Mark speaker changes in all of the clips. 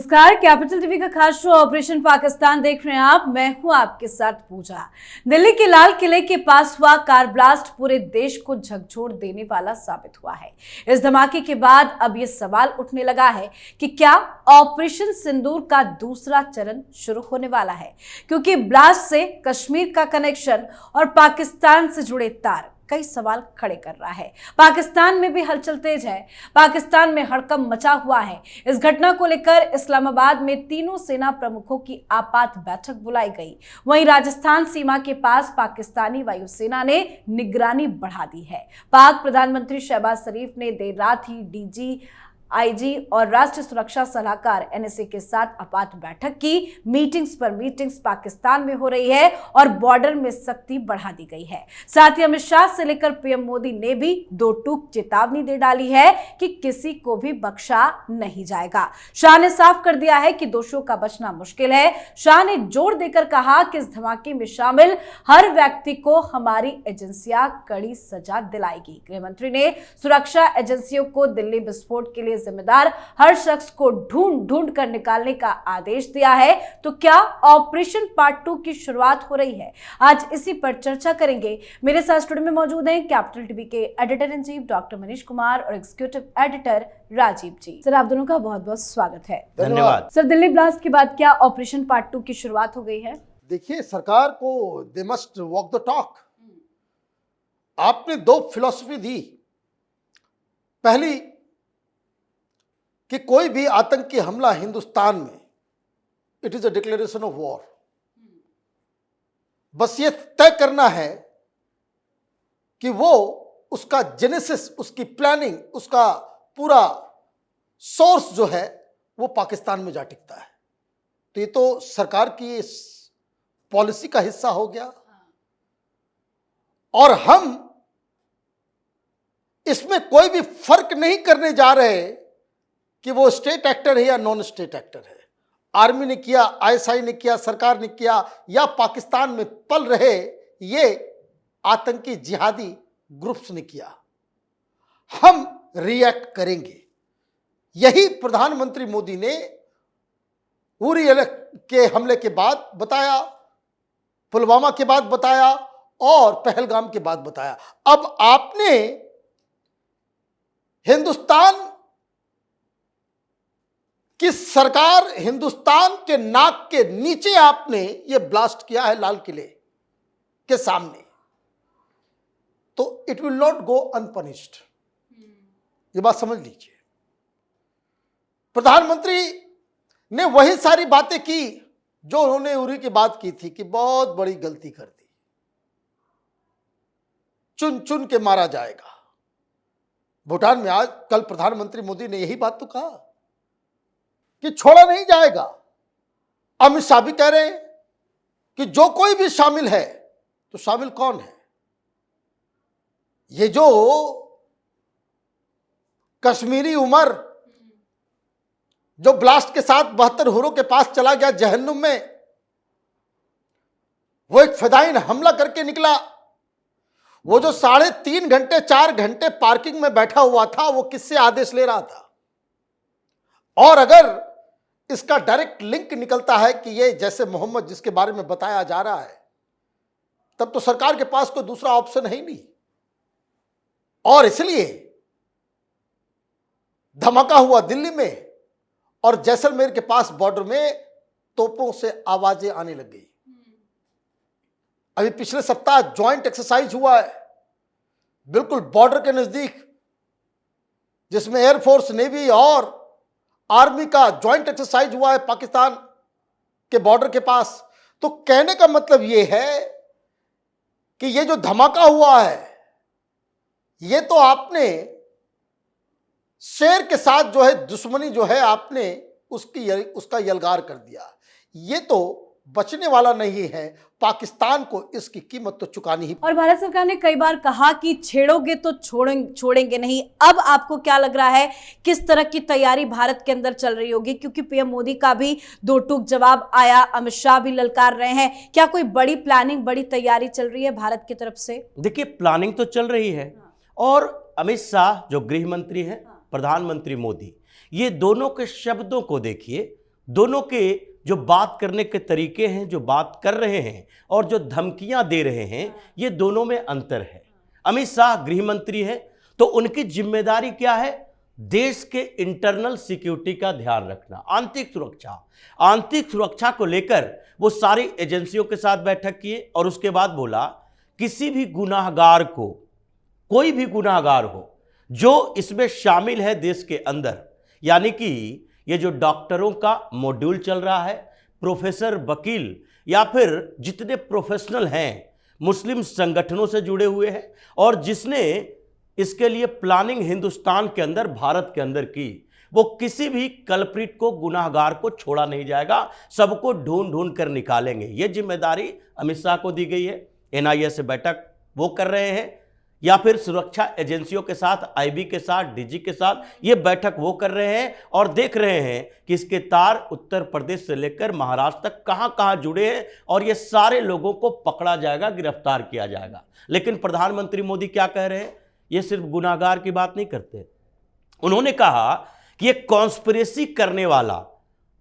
Speaker 1: नमस्कार, capital TV का खास शो ऑपरेशन पाकिस्तान देख रहे हैं आप। मैं हूं आपके साथ पूजा। दिल्ली के लाल किले के पास हुआ कार ब्लास्ट पूरे देश को झकझोर देने वाला साबित हुआ है। इस धमाके के बाद अब यह सवाल उठने लगा है कि क्या ऑपरेशन सिंदूर का दूसरा चरण शुरू होने वाला है, क्योंकि ब्लास्ट से कश्मीर का कनेक्शन और पाकिस्तान से जुड़े तार कई सवाल खड़े कर रहा है। पाकिस्तान में भी हलचल तेज है। पाकिस्तान में हड़कंप मचा हुआ है। इस घटना को लेकर इस्लामाबाद में तीनों सेना प्रमुखों की आपात बैठक बुलाई गई। वहीं राजस्थान सीमा के पास पाकिस्तानी वायुसेना ने निगरानी बढ़ा दी है। पाक प्रधानमंत्री शहबाज शरीफ ने देर रात ही डीजी, आईजी और राष्ट्रीय सुरक्षा सलाहकार एनएसए के साथ आपात बैठक की। मीटिंग्स पर मीटिंग्स पाकिस्तान में हो रही है और बॉर्डर में सख्ती बढ़ा दी गई है। साथ ही अमित शाह से लेकर पीएम मोदी ने भी दो टूक चेतावनी दे डाली है कि किसी को भी बख्शा नहीं जाएगा। शाह ने साफ कर दिया है कि दोषियों का बचना मुश्किल है। शाह ने जोर देकर कहा कि इस धमाके में शामिल हर व्यक्ति को हमारी एजेंसियां कड़ी सजा दिलाएगी। गृहमंत्री ने सुरक्षा एजेंसियों को दिल्ली विस्फोट के लिए जिम्मेदार हर शख्स को ढूंढ कर निकालने का आदेश दिया है। तो क्या ऑपरेशन पार्ट 2 की शुरुआत हो रही है? आज इसी पर चर्चा करेंगे। मेरे साथ स्टूडियो में मौजूद हैं कैपिटल टीवी के editor in chief doctor Manish Kumar और एग्जीक्यूटिव एडिटर राजीव जी। सर, आप दोनों का बहुत बहुत स्वागत है।
Speaker 2: धन्यवाद।
Speaker 1: सर, दिल्ली ब्लास्ट के बाद क्या ऑपरेशन पार्ट 2 की शुरुआत हो गई है?
Speaker 2: देखिए, सरकार को they must walk the talk. आपने दो फिलॉसफी दी। पहली कि कोई भी आतंकी हमला हिंदुस्तान में it is a declaration of war. बस ये तय करना है कि वो उसका जेनेसिस, उसकी प्लानिंग, उसका पूरा सोर्स जो है वो पाकिस्तान में जा टिकता है। तो ये तो सरकार की इस पॉलिसी का हिस्सा हो गया और हम इसमें कोई भी फर्क नहीं करने जा रहे कि वो स्टेट एक्टर है या नॉन स्टेट एक्टर है। आर्मी ने किया, आईएसआई ने किया, सरकार ने किया, या पाकिस्तान में पल रहे ये आतंकी जिहादी ग्रुप्स ने किया, हम रिएक्ट करेंगे। यही प्रधानमंत्री मोदी ने उरी के हमले के बाद बताया, पुलवामा के बाद बताया और पहलगाम के बाद बताया। अब आपने हिंदुस्तान कि सरकार, हिंदुस्तान के नाक के नीचे आपने ये ब्लास्ट किया है लाल किले के सामने, तो इट विल नॉट गो अनपनिश्ड। ये बात समझ लीजिए। प्रधानमंत्री ने वही सारी बातें की जो उन्होंने उरी की बात की थी कि बहुत बड़ी गलती कर दी, चुन चुन के मारा जाएगा। भूटान में आज कल प्रधानमंत्री मोदी ने यही बात तो कहा कि छोड़ा नहीं जाएगा। अमित शाह भी कह रहे हैं कि जो कोई भी शामिल है, तो शामिल कौन है? ये जो कश्मीरी उमर जो ब्लास्ट के साथ 72 हुरों के पास चला गया जहन्नुम में, वो एक फिदायीन हमला करके निकला। वो जो 3.5 घंटे 4 घंटे पार्किंग में बैठा हुआ था, वो किससे आदेश ले रहा था? और अगर इसका डायरेक्ट लिंक निकलता है कि ये जैसे मोहम्मद जिसके बारे में बताया जा रहा है, तब तो सरकार के पास कोई दूसरा ऑप्शन है ही नहीं। और इसलिए धमाका हुआ दिल्ली में और जैसलमेर के पास बॉर्डर में तोपों से आवाजें आने लग गई। अभी पिछले सप्ताह ज्वाइंट एक्सरसाइज हुआ है बिल्कुल बॉर्डर के नजदीक, जिसमें एयरफोर्स, नेवी और आर्मी का ज्वाइंट एक्सरसाइज हुआ है पाकिस्तान के बॉर्डर के पास। तो कहने का मतलब यह है कि ये जो धमाका हुआ है, ये तो आपने शेर के साथ जो है दुश्मनी जो है आपने उसका यलगार कर दिया। ये तो बचने वाला नहीं है। पाकिस्तान को इसकी कीमत तो चुकानी ही।
Speaker 1: और भारत सरकार ने कई बार कहा कि छेड़ोगे तो छोड़ेंगे नहीं। अब आपको क्या लग रहा है, किस तरह की तैयारी भारत के अंदर चल रही होगी? क्योंकि पीएम मोदी का भी दो टूक जवाब आया, अमित शाह भी ललकार रहे हैं। क्या कोई बड़ी प्लानिंग, बड़ी तैयारी चल रही है भारत की तरफ से?
Speaker 3: देखिए, प्लानिंग तो चल रही है और अमित शाह जो गृह मंत्री हैं, प्रधानमंत्री मोदी, ये दोनों के शब्दों को देखिए, दोनों के जो बात करने के तरीके हैं, जो बात कर रहे हैं और जो धमकियां दे रहे हैं, ये दोनों में अंतर है। अमित शाह गृह मंत्री है, तो उनकी जिम्मेदारी क्या है? देश के इंटरनल सिक्योरिटी का ध्यान रखना, आंतरिक सुरक्षा को लेकर वो सारी एजेंसियों के साथ बैठक किए और उसके बाद बोला किसी भी गुनाहगार को, कोई भी गुनाहगार हो जो इसमें शामिल है देश के अंदर, यानी कि ये जो डॉक्टरों का मॉड्यूल चल रहा है, प्रोफेसर, वकील या फिर जितने प्रोफेशनल हैं, मुस्लिम संगठनों से जुड़े हुए हैं और जिसने इसके लिए प्लानिंग हिंदुस्तान के अंदर, भारत के अंदर की, वो किसी भी कल्प्रिट को, गुनाहगार को छोड़ा नहीं जाएगा, सबको ढूंढ ढूंढ कर निकालेंगे। ये जिम्मेदारी अमित शाह को दी गई है। एनआईए से बैठक वो कर रहे हैं या फिर सुरक्षा एजेंसियों के साथ, आईबी के साथ, डीजी के साथ ये बैठक वो कर रहे हैं और देख रहे हैं कि इसके तार उत्तर प्रदेश से लेकर महाराष्ट्र तक कहां कहां जुड़े हैं और ये सारे लोगों को पकड़ा जाएगा, गिरफ्तार किया जाएगा। लेकिन प्रधानमंत्री मोदी क्या कह रहे हैं? ये सिर्फ गुनाहगार की बात नहीं करते, उन्होंने कहा कि ये कॉन्स्पिरेसी करने वाला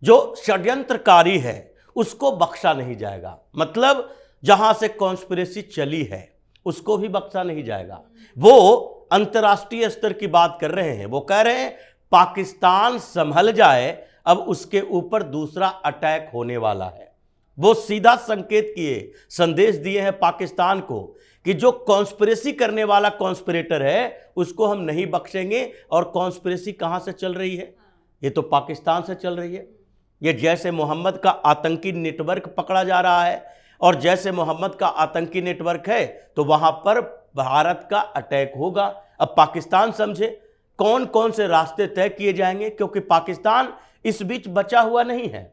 Speaker 3: जो षड्यंत्रकारी है उसको बख्शा नहीं जाएगा। मतलब जहां से कॉन्स्पिरेसी चली है उसको भी बख्शा नहीं जाएगा। वो अंतर्राष्ट्रीय स्तर की बात कर रहे हैं। वो कह रहे हैं पाकिस्तान संभल जाए, अब उसके ऊपर दूसरा अटैक होने वाला है। वो सीधा संकेत किए, संदेश दिए हैं पाकिस्तान को कि जो कॉन्स्पिरेसी करने वाला कॉन्स्पिरेटर है उसको हम नहीं बख्शेंगे। और कॉन्स्पिरेसी कहां से चल रही है? ये तो पाकिस्तान से चल रही है। ये जैसे मोहम्मद का आतंकी नेटवर्क पकड़ा जा रहा है और जैसे मोहम्मद का आतंकी नेटवर्क है तो वहां पर भारत का अटैक होगा। अब पाकिस्तान समझे कौन कौन से रास्ते तय किए जाएंगे, क्योंकि पाकिस्तान इस बीच बचा हुआ नहीं है।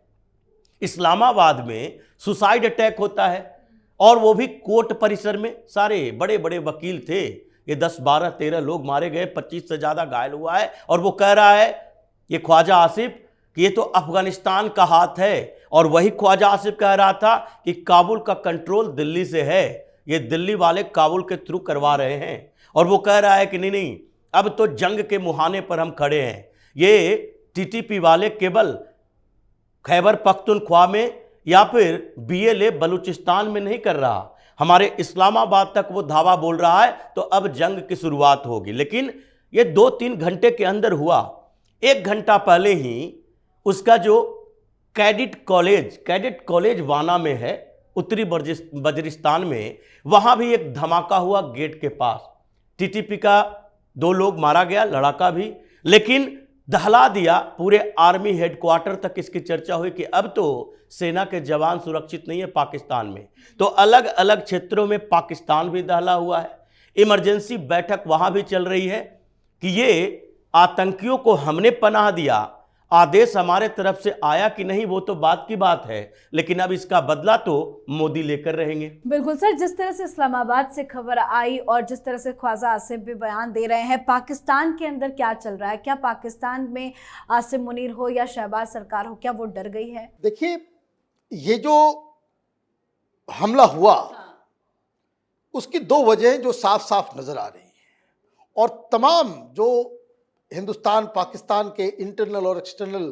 Speaker 3: इस्लामाबाद में सुसाइड अटैक होता है और वो भी कोर्ट परिसर में, सारे बड़े बड़े वकील थे, ये 10, 12, 13 लोग मारे गए, 25 से ज्यादा घायल हुआ है। और वो कह रहा है ये ख्वाजा आसिफ कि ये तो अफगानिस्तान का हाथ है। और वही ख्वाजा आसिफ कह रहा था कि काबुल का कंट्रोल दिल्ली से है, ये दिल्ली वाले काबुल के थ्रू करवा रहे हैं। और वो कह रहा है कि नहीं, अब तो जंग के मुहाने पर हम खड़े हैं। ये टीटीपी वाले केवल खैबर पख्तूनख्वा में या फिर बीएलए बलूचिस्तान में नहीं कर रहा, हमारे इस्लामाबाद तक वो धावा बोल रहा है, तो अब जंग की शुरुआत होगी। लेकिन ये 2-3 घंटे के अंदर हुआ। 1 घंटा पहले ही उसका जो कैडेट कॉलेज वाना में है, उत्तरी वजिरिस्तान में, वहां भी एक धमाका हुआ गेट के पास। टीटीपी का 2 लोग मारा गया, लड़ाका भी, लेकिन दहला दिया पूरे आर्मी हेडक्वार्टर तक। इसकी चर्चा हुई कि अब तो सेना के जवान सुरक्षित नहीं है पाकिस्तान में, तो अलग अलग क्षेत्रों में पाकिस्तान भी दहला हुआ है। इमरजेंसी बैठक वहां भी चल रही है कि ये आतंकियों को हमने पनाह दिया, आदेश हमारे तरफ से आया कि नहीं वो तो बात की बात है, लेकिन अब इसका बदला तो मोदी लेकर रहेंगे।
Speaker 1: बिल्कुल सर, जिस तरह से इस्लामाबाद से खबर आई और जिस तरह से ख्वाजा आसिफ भी बयान दे रहे हैं, पाकिस्तान के अंदर क्या चल रहा है? क्या पाकिस्तान में आसिम मुनीर हो या शहबाज सरकार हो, क्या वो डर गई है?
Speaker 2: देखिए, ये जो हमला हुआ उसकी 2 वजहें जो साफ साफ नजर आ रही हैं और तमाम जो हिंदुस्तान पाकिस्तान के इंटरनल और एक्सटर्नल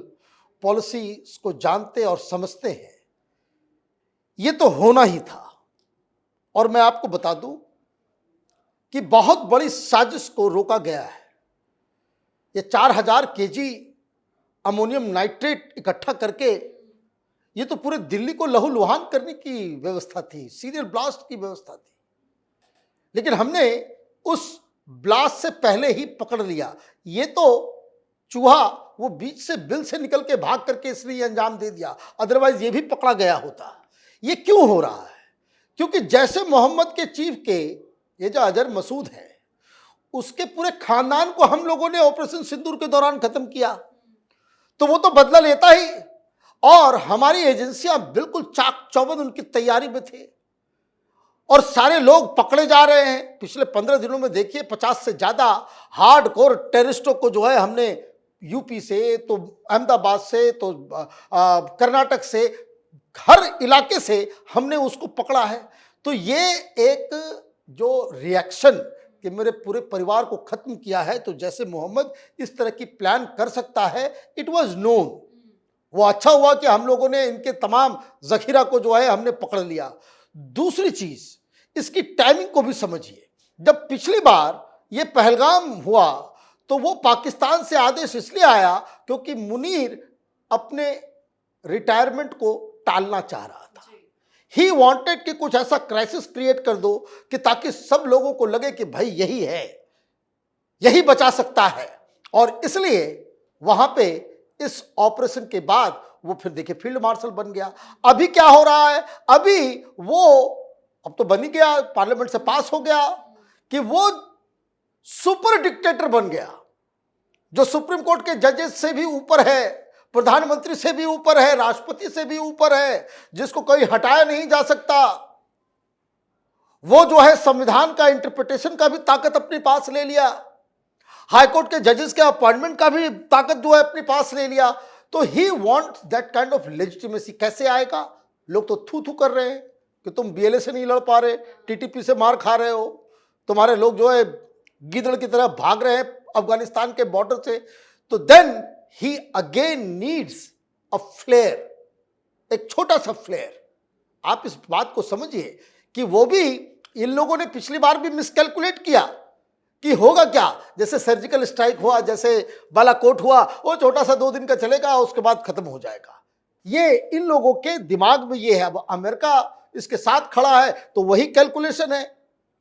Speaker 2: पॉलिसीज को जानते और समझते हैं, ये तो होना ही था। और मैं आपको बता दूं कि बहुत बड़ी साजिश को रोका गया है। ये 4000 केजी अमोनियम नाइट्रेट इकट्ठा करके ये तो पूरे दिल्ली को लहूलुहान करने की व्यवस्था थी, सीरियल ब्लास्ट की व्यवस्था थी। लेकिन हमने उस ब्लास्ट से पहले ही पकड़ लिया। ये तो चूहा वो बीच से बिल से निकल के भाग करके इसलिए अंजाम दे दिया, अदरवाइज ये भी पकड़ा गया होता। ये क्यों हो रहा है? क्योंकि जैसे मोहम्मद के चीफ के ये जो अजहर मसूद है, उसके पूरे खानदान को हम लोगों ने ऑपरेशन सिंदूर के दौरान खत्म किया, तो वो तो बदला लेता ही। और हमारी एजेंसियां बिल्कुल चाक चौबंद उनकी तैयारी में थे और सारे लोग पकड़े जा रहे हैं। पिछले 15 दिनों में देखिए 50 से ज्यादा हार्डकोर टेररिस्टों को जो है हमने यूपी से, तो अहमदाबाद से, तो कर्नाटक से, हर इलाके से हमने उसको पकड़ा है। तो ये एक जो रिएक्शन कि मेरे पूरे परिवार को खत्म किया है, तो जैसे मोहम्मद इस तरह की प्लान कर सकता है, इट वाज नोन। वो अच्छा हुआ कि हम लोगों ने इनके तमाम जखीरा को जो है हमने पकड़ लिया। दूसरी चीज, इसकी टाइमिंग को भी समझिए। जब पिछली बार ये पहलगाम हुआ तो वो पाकिस्तान से आदेश इसलिए आया क्योंकि मुनीर अपने रिटायरमेंट को टालना चाह रहा था। ही वांटेड कि कुछ ऐसा क्राइसिस क्रिएट कर दो कि ताकि सब लोगों को लगे कि भाई यही है, यही बचा सकता है। और इसलिए वहां पे इस ऑपरेशन के बाद वो फिर देखिए फील्ड मार्शल बन गया। अभी क्या हो रहा है, अभी वो अब तो बन ही गया, पार्लियामेंट से पास हो गया कि वो सुपर डिक्टेटर बन गया, जो सुप्रीम कोर्ट के जजेस से भी ऊपर है, प्रधानमंत्री से भी ऊपर है, राष्ट्रपति से भी ऊपर है, जिसको कोई हटाया नहीं जा सकता। वो जो है संविधान का इंटरप्रिटेशन का भी ताकत अपने पास ले लिया, हाईकोर्ट के जजेस के अपॉइंटमेंट का भी ताकत जो है अपने पास ले लिया। तो he wants that kind of legitimacy. कैसे आएगा? लोग तो थू थू कर रहे हैं कि तुम बीएलए से नहीं लड़ पा रहे, टीटीपी से मार खा रहे हो, तुम्हारे लोग जो है गीदड़ की तरह भाग रहे हैं अफगानिस्तान के बॉर्डर से। तो then he again needs a flare, एक छोटा सा फ्लेयर। आप इस बात को समझिए कि वो भी, इन लोगों ने पिछली बार भी मिसकैलकुलेट किया कि होगा क्या। जैसे सर्जिकल स्ट्राइक हुआ, जैसे बालाकोट हुआ, वो छोटा सा 2 दिन का चलेगा, उसके बाद खत्म हो जाएगा। ये इन लोगों के दिमाग में ये है। अब अमेरिका इसके साथ खड़ा है तो वही कैलकुलेशन है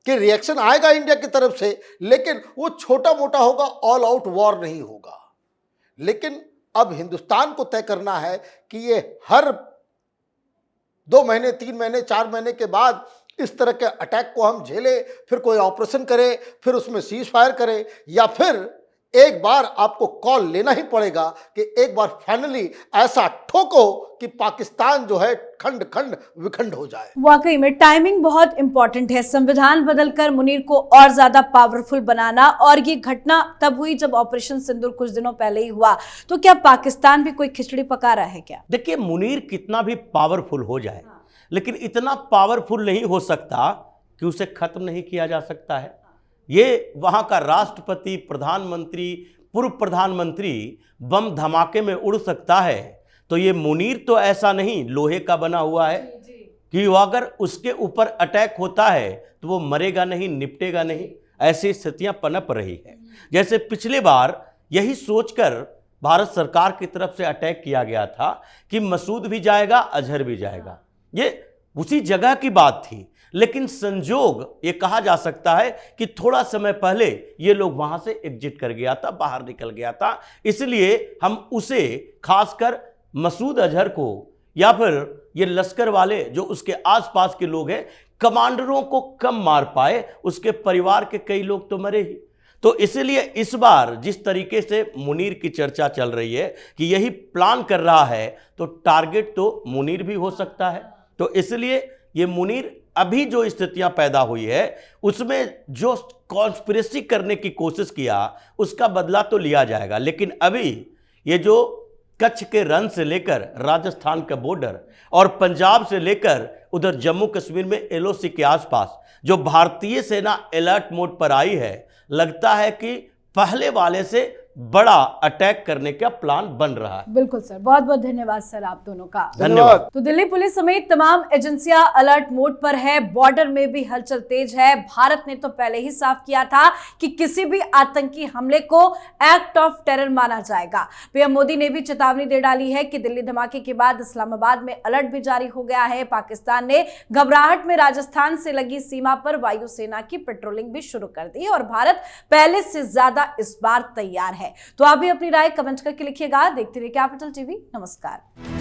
Speaker 2: कि रिएक्शन आएगा इंडिया की तरफ से, लेकिन वो छोटा मोटा होगा, ऑल आउट वॉर नहीं होगा। लेकिन अब हिंदुस्तान को तय करना है कि ये हर 2 महीने, 3 महीने, 4 महीने के बाद इस तरह के अटैक को हम झेले, फिर कोई ऑपरेशन करे, फिर उसमें सीज फायर करे, या फिर एक बार आपको कॉल लेना ही पड़ेगा कि एक बार फाइनली ऐसा ठोको कि पाकिस्तान जो है खंड खंड विखंड हो जाए।
Speaker 1: वाकई में टाइमिंग बहुत इंपॉर्टेंट है। संविधान बदलकर मुनीर को और ज्यादा पावरफुल बनाना, और ये घटना तब हुई जब ऑपरेशन सिंदूर कुछ दिनों पहले ही हुआ। तो क्या पाकिस्तान भी कोई खिचड़ी पका रहा है क्या?
Speaker 3: देखिए, मुनीर कितना भी पावरफुल हो जाए, लेकिन इतना पावरफुल नहीं हो सकता कि उसे खत्म नहीं किया जा सकता है। ये वहाँ का राष्ट्रपति, प्रधानमंत्री, पूर्व प्रधानमंत्री बम धमाके में उड़ सकता है, तो ये मुनीर तो ऐसा नहीं लोहे का बना हुआ है कि वो अगर उसके ऊपर अटैक होता है तो वो मरेगा नहीं, निपटेगा नहीं। ऐसी स्थितियां पनप रही है। जैसे पिछले बार यही सोचकर भारत सरकार की तरफ से अटैक किया गया था कि मसूद भी जाएगा, अजहर भी जाएगा। ये उसी जगह की बात थी, लेकिन संजोग ये कहा जा सकता है कि थोड़ा समय पहले ये लोग वहां से एग्जिट कर गया था, बाहर निकल गया था। इसलिए हम उसे, खासकर मसूद अजहर को, या फिर ये लश्कर वाले जो उसके आसपास के लोग हैं, कमांडरों को कम मार पाए, उसके परिवार के कई लोग तो मरे ही। तो इसलिए इस बार जिस तरीके से मुनीर की चर्चा चल रही है कि यही प्लान कर रहा है, तो टारगेट तो मुनीर भी हो सकता है। तो इसलिए ये मुनीर, अभी जो स्थितियां पैदा हुई है उसमें जो कॉन्स्पिरेसी करने की कोशिश किया उसका बदला तो लिया जाएगा। लेकिन अभी ये जो कच्छ के रन से लेकर राजस्थान का बॉर्डर और पंजाब से लेकर उधर जम्मू कश्मीर में एलओसी के आसपास जो भारतीय सेना अलर्ट मोड पर आई है, लगता है कि पहले वाले से बड़ा अटैक करने का प्लान बन रहा है।
Speaker 1: बिल्कुल सर, बहुत बहुत धन्यवाद सर आप दोनों का।
Speaker 3: धन्यवाद।
Speaker 1: तो दिल्ली पुलिस समेत तमाम एजेंसियां अलर्ट मोड पर है, बॉर्डर में भी हलचल तेज है। भारत ने तो पहले ही साफ किया था कि किसी भी आतंकी हमले को एक्ट ऑफ टेरर माना जाएगा। पीएम मोदी ने भी चेतावनी दे डाली है कि दिल्ली धमाके के बाद इस्लामाबाद में अलर्ट भी जारी हो गया है। पाकिस्तान ने घबराहट में राजस्थान से लगी सीमा पर वायुसेना की पेट्रोलिंग भी शुरू कर दी और भारत पहले से ज्यादा इस बार तैयार है। तो आप भी अपनी राय कमेंट करके लिखिएगा। देखते रहिए कैपिटल टीवी। नमस्कार।